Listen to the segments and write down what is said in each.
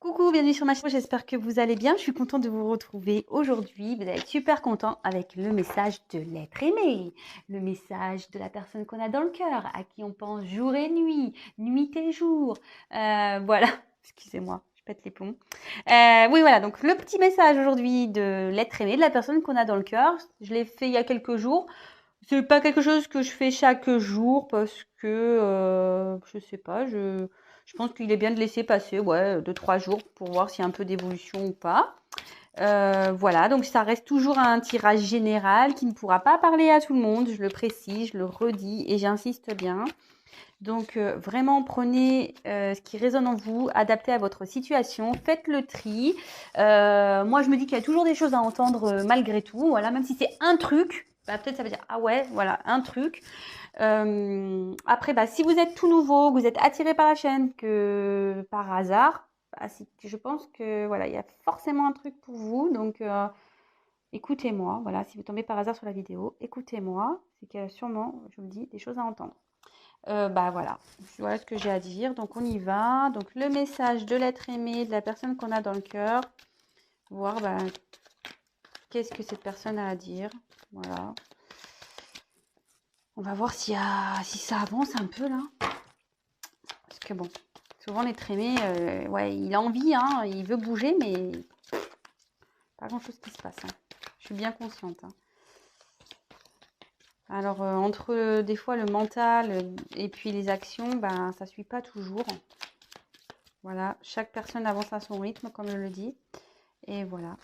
Coucou, bienvenue sur ma chaîne, j'espère que vous allez bien. Je suis contente de vous retrouver aujourd'hui. Vous allez être super content avec le message de l'être aimé, le message de la personne qu'on a dans le cœur, à qui on pense jour et nuit, nuit et jour. Voilà, excusez-moi, je pète les plombs. Oui, voilà, donc le petit message aujourd'hui de l'être aimé, de la personne qu'on a dans le cœur. Je l'ai fait il y a quelques jours. C'est pas quelque chose que je fais chaque jour parce que je sais pas, je pense qu'il est bien de laisser passer, ouais, 2-3 jours pour voir s'il y a un peu d'évolution ou pas. Voilà, donc ça reste toujours un tirage général qui ne pourra pas parler à tout le monde. Je le précise, je le redis et j'insiste bien. Donc vraiment prenez ce qui résonne en vous, adaptez à votre situation, faites le tri. Moi je me dis qu'il y a toujours des choses à entendre malgré tout. Voilà, même si c'est un truc, bah, peut-être ça veut dire ah ouais, voilà, un truc. Après, bah, si vous êtes tout nouveau, que vous êtes attiré par la chaîne, que par hasard, bah, je pense que voilà, il y a forcément un truc pour vous. Donc écoutez-moi. Voilà, si vous tombez par hasard sur la vidéo, écoutez-moi. C'est qu'il y a sûrement, je vous le dis, des choses à entendre. Bah voilà, voilà ce que j'ai à dire. Donc on y va. Donc le message de l'être aimé, de la personne qu'on a dans le cœur. Voir bah, qu'est-ce que cette personne a à dire. Voilà. On va voir si ça avance un peu là. Parce que bon, souvent l'être aimé, ouais, il a envie, hein, il veut bouger, mais pas grand-chose qui se passe. Hein. Je suis bien consciente. Hein. Alors, entre des fois le mental et puis les actions, ben, ça ne suit pas toujours. Voilà, chaque personne avance à son rythme, comme je le dis. Et voilà.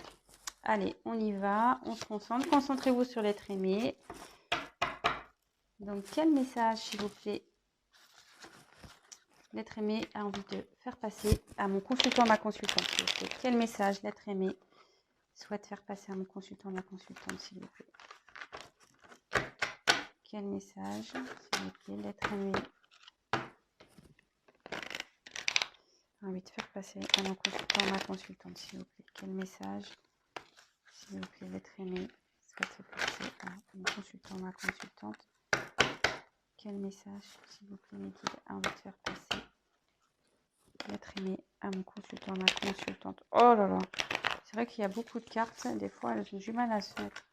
Allez, on y va, on se concentre. Concentrez-vous sur l'être aimé. Donc, quel message, s'il vous plaît, l'être aimé a envie de faire passer à mon consultant, ma consultante, s'il vous plaît. Quel message l'être aimé souhaite faire passer à mon consultant, ma consultante, s'il vous plaît. Quel message, s'il vous plaît, l'être aimé a envie de faire passer à mon consultant, ma consultante, s'il vous plaît. Quel message, s'il vous plaît, l'être aimé souhaite faire passer à mon consultant, ma consultante. Quel message, s'il vous plaît, Médide, a envie de faire passer l'être aimé à mon consultant, ma consultante. Oh là là, c'est vrai qu'il y a beaucoup de cartes. Des fois, elles ont du mal à se mettre.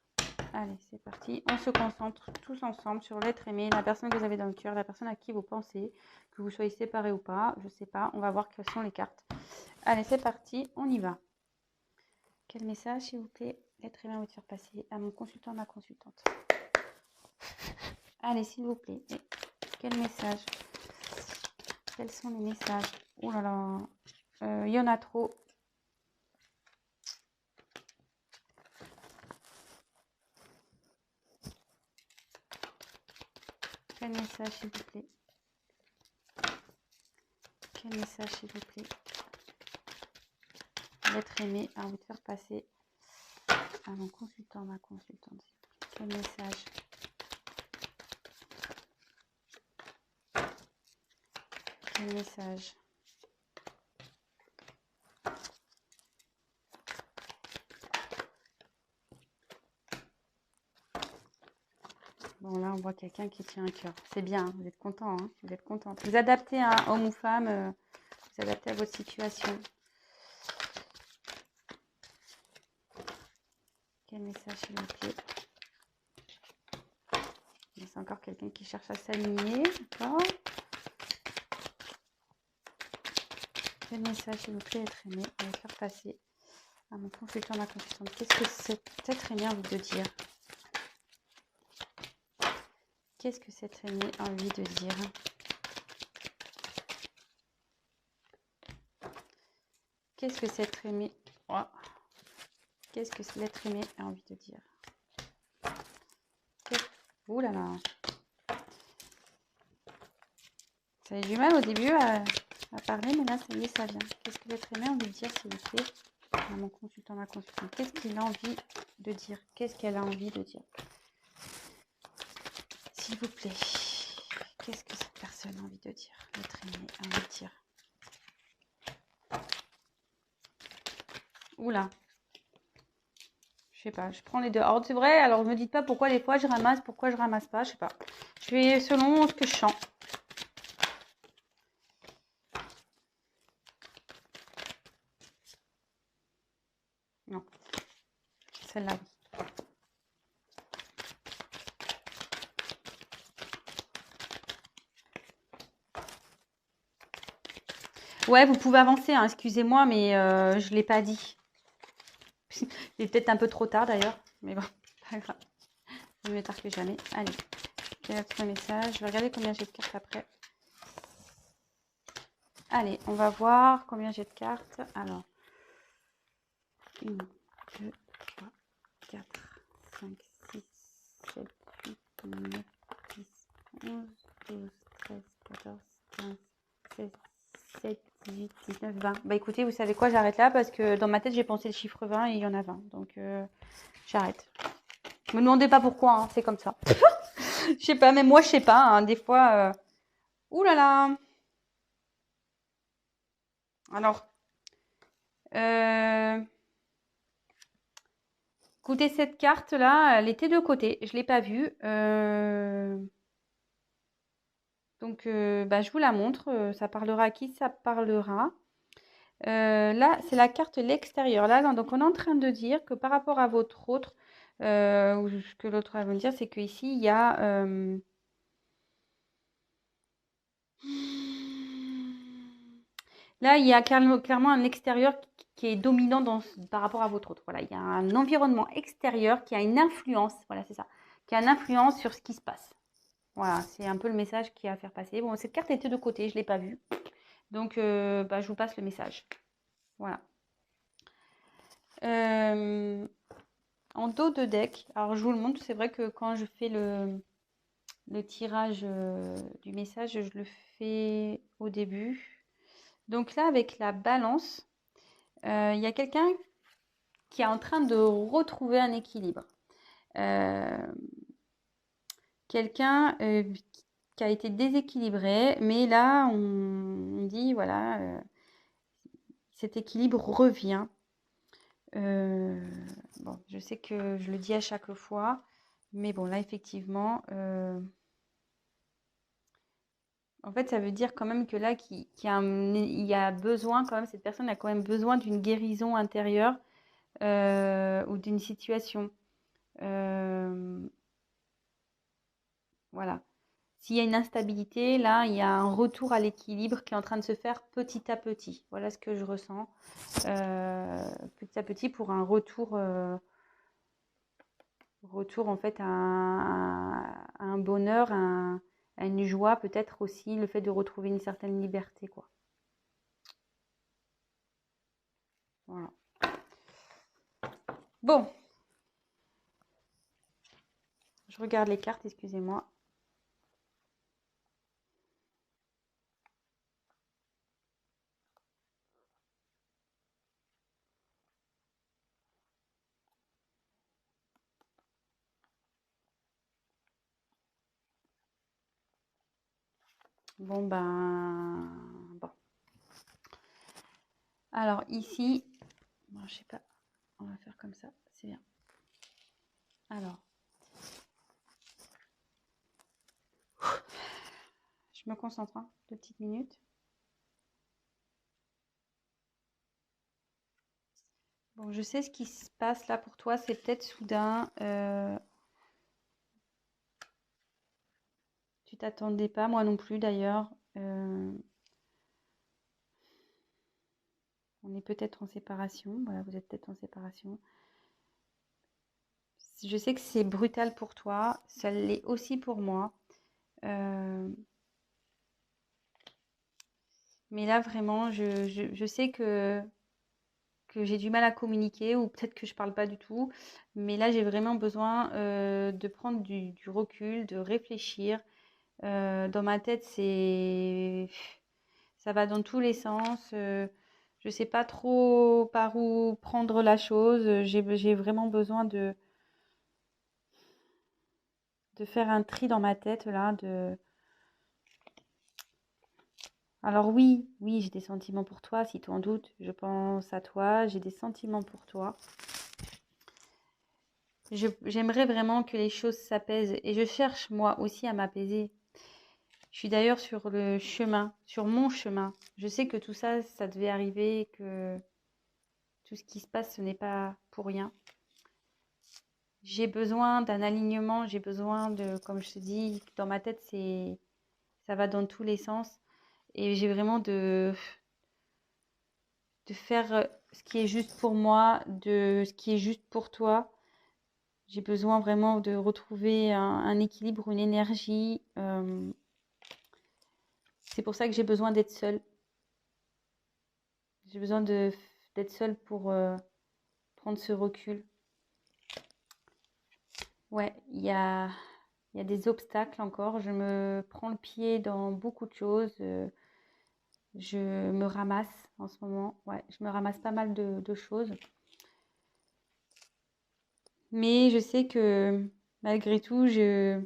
Allez, c'est parti. On se concentre tous ensemble sur l'être aimé, la personne que vous avez dans le cœur, la personne à qui vous pensez, que vous soyez séparés ou pas. Je ne sais pas. On va voir quelles sont les cartes. Allez, c'est parti. On y va. Quel message, s'il vous plaît, l'être aimé a envie de faire passer à mon consultant, ma consultante. Allez, s'il vous plaît. Et quel message? Quels sont les messages? Oh là là. Il y en a trop. Quel message, s'il vous plaît? Quel message, s'il vous plaît? L'être aimé a envie de faire passer à mon consultant, ma consultante. Quel message? Quel message? Bon, là, on voit quelqu'un qui tient un cœur. C'est bien, vous êtes content, hein, vous êtes contente. Vous adaptez à homme ou femme, vous adaptez à votre situation. Quel message, s'il vous plaît? C'est encore quelqu'un qui cherche à s'aligner, d'accord? Quel message, s'il vous plaît, être aimé, on va faire passer à mon consultant, ma consultante. Qu'est-ce que cet être aimé a envie de dire? Qu'est-ce que cet aimé a envie de dire? Qu'est-ce que cet être aimé... Oh. Qu'est-ce que l'être aimé a envie de dire? Ouh là là. Ça a eu du mal au début à parler, mais là, ça y est, ça vient. Qu'est-ce que l'être aimé a envie de dire, s'il vous plaît, à mon consultant, ma consultante? Qu'est-ce qu'il a envie de dire? Qu'est-ce qu'elle a envie de dire? S'il vous plaît, qu'est-ce que cette personne a envie de dire? L'être aimé a envie de dire. Oula. Je sais pas, je prends les deux. Alors, c'est vrai, alors ne me dites pas pourquoi des fois je ramasse, pourquoi je ramasse pas, je sais pas. Je fais selon ce que je sens. Non, celle-là. Ouais, vous pouvez avancer, hein, excusez-moi, mais je ne l'ai pas dit. Il est peut-être un peu trop tard d'ailleurs, mais bon, pas grave. Mieux tard que jamais. Allez, quel est votre message? Je vais regarder combien j'ai de cartes après. Allez, on va voir combien j'ai de cartes. Alors, 1, 2, 3, 4, 5, 6, 7, 8, 9, 10, 11, 12, 13, 14, 15, 16, 17, 18, 19, 20. Bah écoutez, vous savez quoi, j'arrête là parce que dans ma tête, j'ai pensé le chiffre 20 et il y en a 20. Donc, j'arrête. Me demandez pas pourquoi, hein, c'est comme ça. Je sais pas, même moi, je sais pas. Hein, des fois... Ouh là là. Alors... Écoutez, cette carte-là, elle était de côté. Je ne l'ai pas vue. Donc, bah, je vous la montre. Ça parlera à qui ça parlera. Là, c'est la carte l'extérieur. Là, donc, on est en train de dire que par rapport à votre autre, ou ce que l'autre va me dire, c'est qu'ici, il y a... Là, il y a clairement un extérieur qui est dominant par rapport à votre autre. Voilà, il y a un environnement extérieur qui a une influence. Voilà, c'est ça. Qui a une influence sur ce qui se passe. Voilà, c'est un peu le message qu'il y a à faire passer. Bon, cette carte était de côté, je ne l'ai pas vue. Donc, bah, je vous passe le message. Voilà. En dos de deck, alors je vous le montre, c'est vrai que quand je fais le tirage du message, je le fais au début. Donc là, avec la balance, il y a quelqu'un qui est en train de retrouver un équilibre. Quelqu'un qui a été déséquilibré, mais là, on dit, voilà, cet équilibre revient. Bon, je sais que je le dis à chaque fois, mais bon, là, effectivement, en fait, ça veut dire quand même que là, il y a besoin, quand même, cette personne a quand même besoin d'une guérison intérieure ou d'une situation. Voilà. S'il y a une instabilité, là, il y a un retour à l'équilibre qui est en train de se faire petit à petit. Voilà ce que je ressens. Petit à petit pour un retour, en fait à un bonheur, à une joie, peut-être aussi le fait de retrouver une certaine liberté, quoi. Voilà. Bon, je regarde les cartes, excusez-moi. Bon, ben... Bon. Alors, ici... Bon, je sais pas. On va faire comme ça. C'est bien. Alors... Je me concentre, hein, 2 petites minutes. Bon, je sais ce qui se passe là pour toi, c'est peut-être soudain. Tu t'attendais pas, moi non plus d'ailleurs. On est peut-être en séparation. Voilà, vous êtes peut-être en séparation. Je sais que c'est brutal pour toi, ça l'est aussi pour moi. Mais là, vraiment, je sais que j'ai du mal à communiquer ou peut-être que je parle pas du tout. Mais là, j'ai vraiment besoin de prendre du recul, de réfléchir. Dans ma tête, ça va dans tous les sens. Je sais pas trop par où prendre la chose. J'ai vraiment besoin de faire un tri dans ma tête là. Alors oui, oui, j'ai des sentiments pour toi, si tu en doutes. Je pense à toi, j'ai des sentiments pour toi. J'aimerais vraiment que les choses s'apaisent et je cherche moi aussi à m'apaiser. Je suis d'ailleurs sur le chemin, sur mon chemin. Je sais que tout ça, ça devait arriver, que Tout ce qui se passe, ce n'est pas pour rien. J'ai besoin d'un alignement, j'ai besoin de, comme je te dis, dans ma tête, ça va dans tous les sens. Et j'ai vraiment de faire ce qui est juste pour moi, de ce qui est juste pour toi. J'ai besoin vraiment de retrouver un équilibre, une énergie. C'est pour ça que j'ai besoin d'être seule. J'ai besoin d'être seule pour prendre ce recul. Ouais, il y a des obstacles encore. Je me prends le pied dans beaucoup de choses. Je me ramasse en ce moment. Ouais, je me ramasse pas mal de choses. Mais je sais que malgré tout, que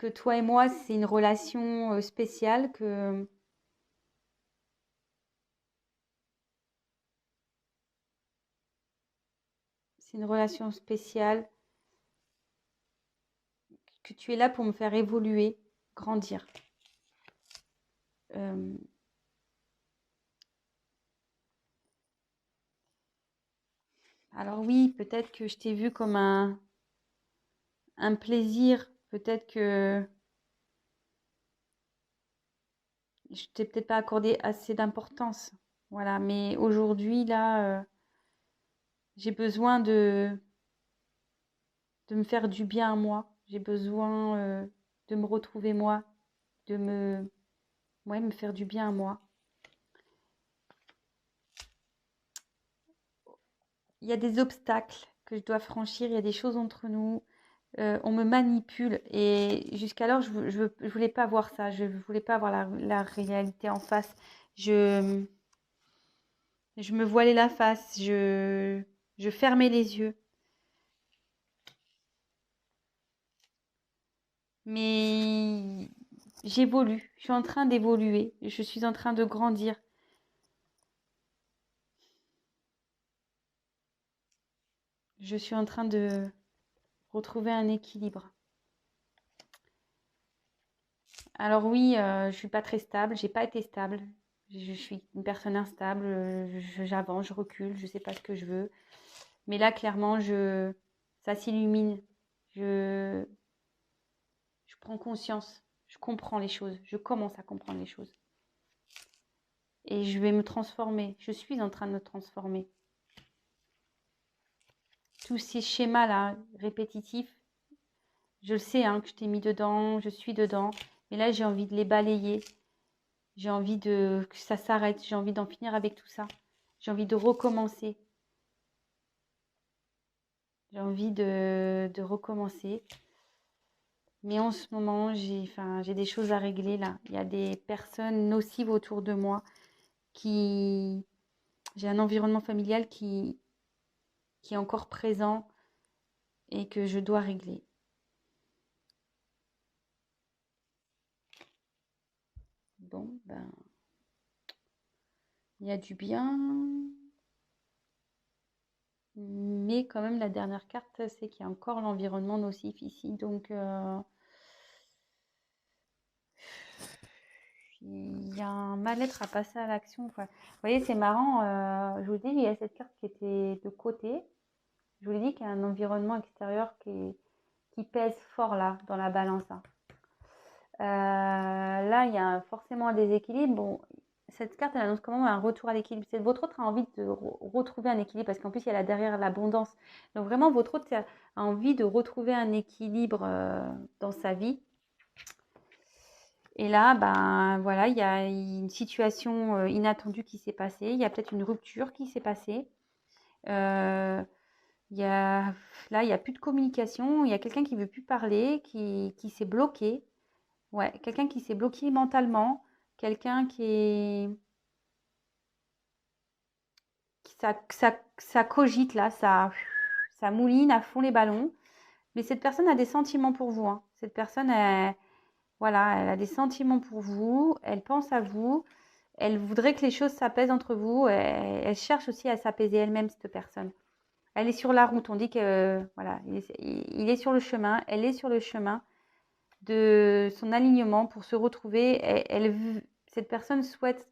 toi et moi, c'est une relation spéciale, que c'est une relation spéciale, que tu es là pour me faire évoluer, grandir. Euh, alors oui, peut-être que je t'ai vu comme un plaisir, peut-être que je t'ai peut-être pas accordé assez d'importance. Voilà, mais aujourd'hui, là, j'ai besoin de me faire du bien à moi. J'ai besoin de me retrouver moi, de ouais, me faire du bien à moi. Il y a des obstacles que je dois franchir, il y a des choses entre nous. On me manipule et jusqu'alors, je voulais pas voir ça. Je voulais pas voir la réalité en face. Je, je me voilais la face. Je fermais les yeux. Mais j'évolue. Je suis en train d'évoluer. Je suis en train de grandir. Je suis en train de retrouver un équilibre. Alors oui, je suis pas très stable. J'ai pas été stable. Je suis une personne instable. J'avance, je recule. Je sais pas ce que je veux. Mais là, clairement, ça s'illumine. Je, je prends conscience. Je comprends les choses. Je commence à comprendre les choses. Et je vais me transformer. Je suis en train de me transformer. Tous ces schémas-là, répétitifs, je le sais hein, que je t'ai mis dedans, je suis dedans. Mais là, j'ai envie de les balayer. J'ai envie que ça s'arrête. J'ai envie d'en finir avec tout ça. J'ai envie de recommencer. J'ai envie de recommencer. Mais en ce moment, j'ai des choses à régler là. Il y a des personnes nocives autour de moi qui... J'ai un environnement familial qui est encore présent et que je dois régler. Bon, ben, il y a du bien. Mais quand même, la dernière carte, c'est qu'il y a encore l'environnement nocif ici. Donc, il y a un mal-être à passer à l'action, quoi. Vous voyez, c'est marrant. Je vous dis, il y a cette carte qui était de côté. Je vous l'ai dit qu'il y a un environnement extérieur qui pèse fort là, dans la balance. Là, là il y a forcément un déséquilibre. Bon, cette carte, elle annonce quand même un retour à l'équilibre. C'est votre autre a envie de retrouver un équilibre parce qu'en plus, il y a là derrière l'abondance. Donc vraiment, votre autre a envie de retrouver un équilibre dans sa vie. Et là, ben voilà, il y a une situation inattendue qui s'est passée. Il y a peut-être une rupture qui s'est passée. Euh, là, il n'y a plus de communication. Il y a quelqu'un qui ne veut plus parler, qui s'est bloqué. Ouais, quelqu'un qui s'est bloqué mentalement. Quelqu'un ça cogite là, ça mouline à fond les ballons. Mais cette personne a des sentiments pour vous. Hein. Cette personne, voilà, elle a des sentiments pour vous. Elle pense à vous. Elle voudrait que les choses s'apaisent entre vous. Elle cherche aussi à s'apaiser elle-même, cette personne. Elle est sur la route. On dit que voilà, il est sur le chemin. Elle est sur le chemin de son alignement pour se retrouver. Cette personne souhaite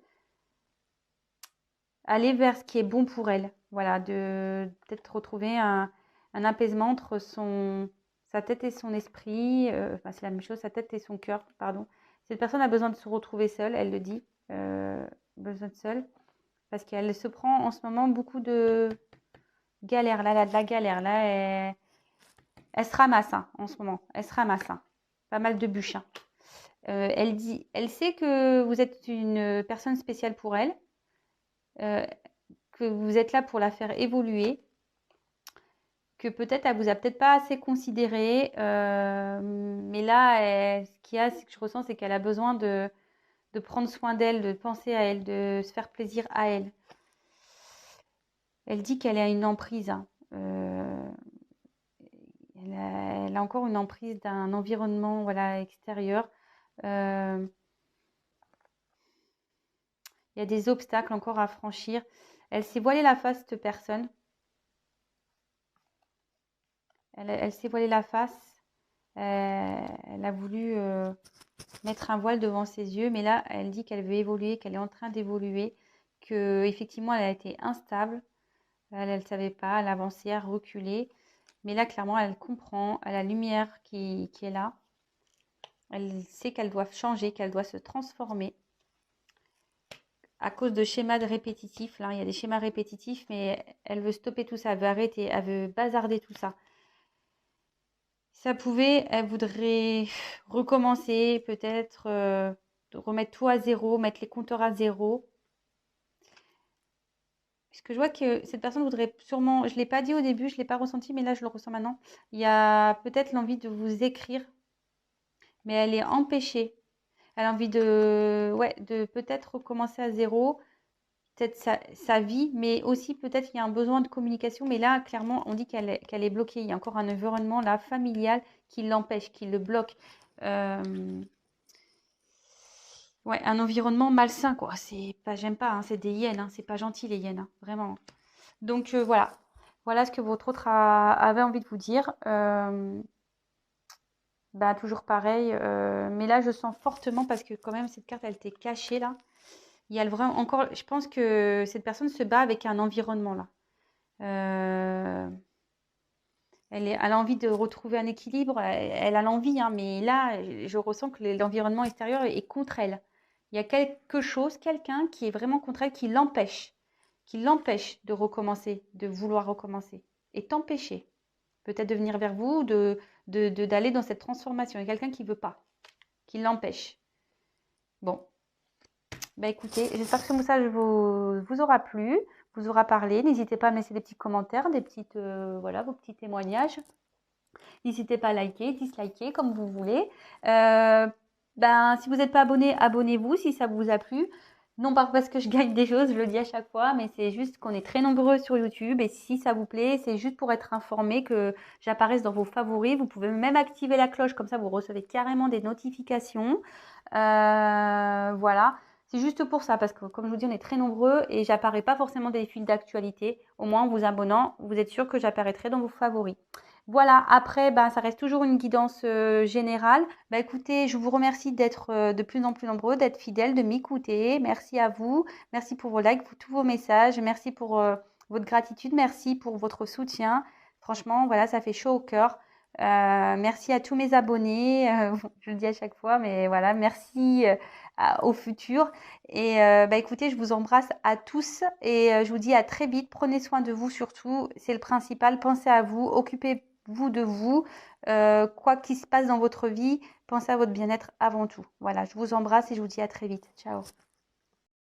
aller vers ce qui est bon pour elle. Voilà, de peut-être retrouver un apaisement entre sa tête et son esprit. Enfin, c'est la même chose, sa tête et son cœur, pardon. Cette personne a besoin de se retrouver seule, elle le dit. Besoin de seule. Parce qu'elle se prend en ce moment beaucoup de galère. Là, elle a de la galère. Là, elle se ramasse hein, en ce moment. Elle se ramasse. Hein. Pas mal de bûches. Hein. Elle sait que vous êtes une personne spéciale pour elle. Que vous êtes là pour la faire évoluer, que peut-être elle vous a peut-être pas assez considéré, mais là, ce qu'il y a, c'est que je ressens, c'est qu'elle a besoin de prendre soin d'elle, de penser à elle, de se faire plaisir à elle. Elle dit qu'elle a une emprise. Hein. Elle a encore une emprise d'un environnement voilà, extérieur. Il y a des obstacles encore à franchir. Elle s'est voilée la face, cette personne. Elle s'est voilée la face. Elle a voulu mettre un voile devant ses yeux, mais là, elle dit qu'elle veut évoluer, qu'elle est en train d'évoluer, que effectivement, elle a été instable. Elle ne savait pas, elle avançait, elle reculait. Mais là, clairement, elle comprend, elle a la lumière qui est là. Elle sait qu'elle doit changer, qu'elle doit se transformer. À cause de schémas répétitifs, là, il y a des schémas répétitifs, mais elle veut stopper tout ça, elle veut arrêter, elle veut bazarder tout ça. Ça pouvait, elle voudrait recommencer, peut-être remettre tout à zéro, mettre les compteurs à zéro. Parce que je vois que cette personne voudrait sûrement, je ne l'ai pas dit au début, je ne l'ai pas ressenti, mais là je le ressens maintenant. Il y a peut-être l'envie de vous écrire, mais elle est empêchée. Elle a envie de peut-être recommencer à zéro, peut-être sa vie, mais aussi peut-être il y a un besoin de communication. Mais là, clairement, on dit qu'elle est bloquée. Il y a encore un environnement là familial qui l'empêche, qui le bloque. Ouais, un environnement malsain, quoi. C'est pas, j'aime pas, hein, c'est des hyènes, hein, c'est pas gentil les hyènes, hein, vraiment. Donc voilà, voilà ce que votre autre avait envie de vous dire. Bah toujours pareil, mais là je sens fortement parce que quand même cette carte elle était cachée là. Il y a le vrai encore, je pense que cette personne se bat avec un environnement là. Euh, elle a envie de retrouver un équilibre, elle a l'envie, hein, mais là, je ressens que l'environnement extérieur est contre elle. Il y a quelque chose, quelqu'un qui est vraiment contre elle, qui l'empêche de recommencer, de vouloir recommencer, et t'empêcher. Peut-être de venir vers vous, d'aller dans cette transformation. Il y a quelqu'un qui ne veut pas, qui l'empêche. Bon, bah écoutez, j'espère que ce message vous aura plu, vous aura parlé. N'hésitez pas à me laisser des petits commentaires, des petites, voilà, vos petits témoignages. N'hésitez pas à liker, disliker, comme vous voulez. Si vous n'êtes pas abonné, abonnez-vous si ça vous a plu. Non pas parce que je gagne des choses, je le dis à chaque fois, mais c'est juste qu'on est très nombreux sur YouTube. Et si ça vous plaît, c'est juste pour être informé que j'apparaisse dans vos favoris. Vous pouvez même activer la cloche, comme ça vous recevez carrément des notifications. Voilà. C'est juste pour ça, parce que comme je vous dis, on est très nombreux et j'apparais pas forcément des fils d'actualité. Au moins, en vous abonnant, vous êtes sûr que j'apparaîtrai dans vos favoris. Voilà, après, ça reste toujours une guidance générale. Écoutez, je vous remercie d'être de plus en plus nombreux, d'être fidèles, de m'écouter. Merci à vous. Merci pour vos likes, pour tous vos messages. Merci pour votre gratitude. Merci pour votre soutien. Franchement, voilà, ça fait chaud au cœur. Merci à tous mes abonnés. Je le dis à chaque fois, mais voilà, merci au futur. Et écoutez, je vous embrasse à tous et je vous dis à très vite. Prenez soin de vous surtout, c'est le principal. Pensez à vous, occupez-vous de vous. Quoi qu'il se passe dans votre vie, pensez à votre bien-être avant tout. Voilà, je vous embrasse et je vous dis à très vite. Ciao.